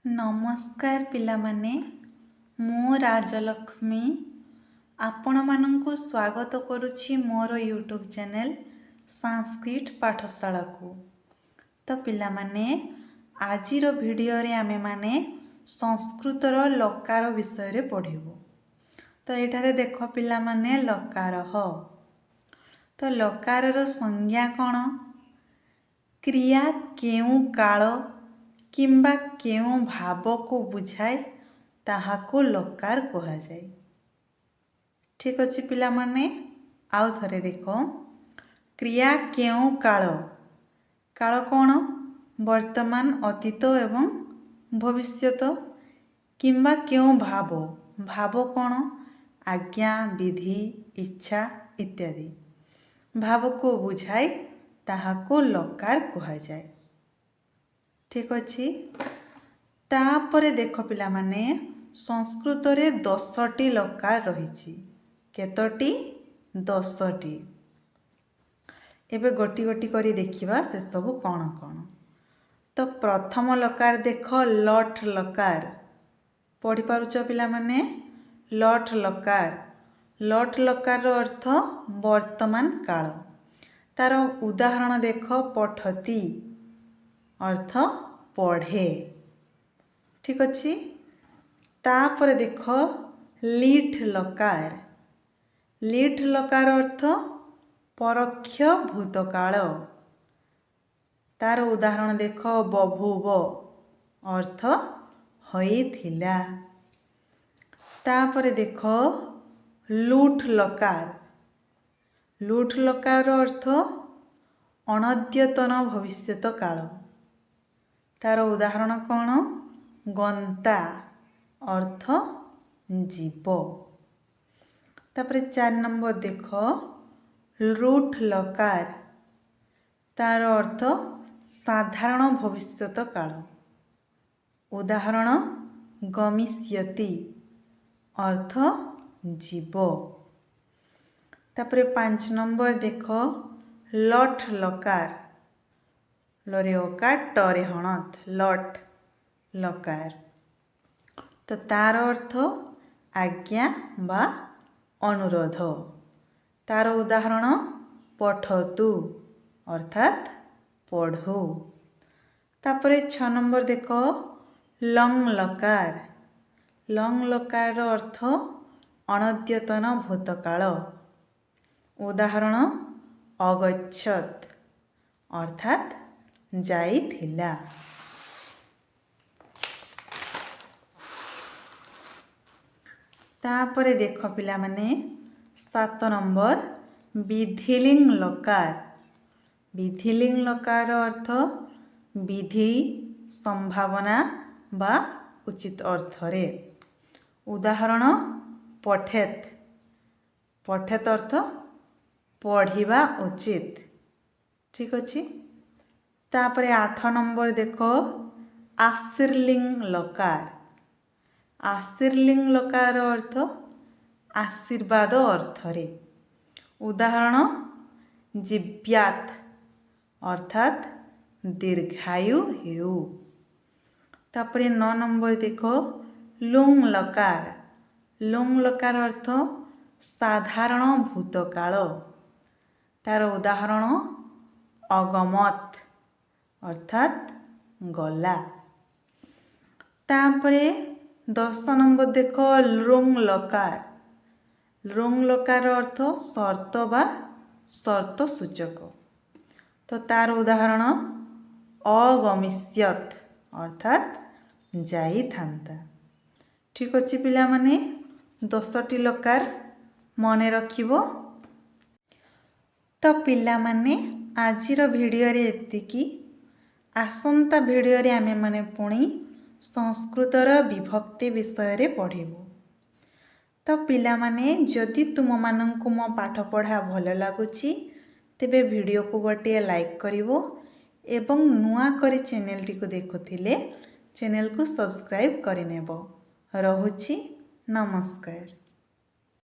नमस्कार पिलामाने मु राजलक्ष्मी आपण मानंकु स्वागत करुछि मोर यूट्यूब चैनल संस्कृत पाठशाला को। तो पिलामाने आजिर वीडियो रे आमे माने संस्कृतर लकार विषय रे पढ़िबो। तो एठारे देखो पिलामाने लकार ह। तो लकार रो संज्ञा कोन, क्रिया केउ काल किंबा केउ भाव को बुझाए ताहाको लकार कहा जाए। ठीक अछि पिला माने आउ थरे देखो, क्रिया केउ काल, काल कोन, वर्तमान अतीत एवं भविष्यत, किंबा केउ भाव, भाव कोन, आज्ञा विधि इच्छा इत्यादि, भाव को बुझाए ताहाको लकार कहा जाए। ठीक अछि। तापरे देखो पिला माने संस्कृत रे 10टी लकार रहिछि। केतोटी? 10टी। एबे गोटी गोटी करी देखिबा से सब कोन कोन। तो प्रथम लकार देखो लट लकार। पढ़ी पारुछ पिला माने लट लकार। लट लकार रो अर्थ वर्तमान काल। तार उदाहरण देखो पठती, अर्थ पढ़े। ठीक अछि। तापर देखो लीठ लकार। लीठ लकार अर्थ परोक्ष भूतकाल। तार उदाहरण देखो बभूव, अर्थ होइथिला। तापर देखो लूठ लकार। लूठ लकार अर्थ अनद्यतन भविष्यत काल। तार उदाहरण कोन, गंता, अर्थ जीव। तापर 4 नंबर देखो रूठ लकार। तार अर्थ साधारण भविष्यत काल। उदाहरण गमिष्यति, अर्थ जीव। तापर 5 नंबर देखो लट लकार। लरे ओकार टरे हणत, लट लकार। तो तार अर्थ आज्ञा बा अनुरोध। तार उदाहरण पठतु, अर्थात पढ़ु। तापरे 6 नंबर देखो लंग लकार। लंग लकार अर्थ अनद्यतन भूतकाल। उदाहरण अगच्छत, अर्थात जाइथिला। तापरे देखो पिला माने 7 नंबर विधिलिंग लकार। विधिलिंग लकार अर्थ विधि संभावना बा उचित अर्थ रे। उदाहरण पठेत, पठेत अर्थ पढ़िबा उचित। ठीक अछि। तापरे 8 नंबर देखो आशीर्लिंग लकार। आशीर्लिंग लकार अर्थ आशीर्वाद अर्थ रे। उदाहरण जीव्यात, अर्थात दीर्घायु हेउ। तापरे 9 नंबर देखो लुंग लकार। लुंग लकार अर्थ साधारण भूतकाल। तार उदाहरण अगमत, अर्थात गला। तापरे 10 नंबर देखो लृंग लकार। लृंग लकार अर्थ शर्त बा शर्त सूचक। तो तार उदाहरण अगमिष्यत, अर्थात जाई थांता। ठीक अछि पिला माने 10टी लकार मने रखिबो। तो पिला माने आजिर वीडियो रे एतिकी। आसंता वीडियो रे आमे माने पुणी संस्कृतर विभक्ति विषय रे पढ़िबो। तो पिला माने जदि तुम मानंकु मो पाठ पढ़ा भल लागुछि तेबे वीडियो को गोटे लाइक करिवो एवं नुआ करी चैनल टी को देखुथिले चैनल को सब्सक्राइब करिनेबो। रहुछि नमस्कार।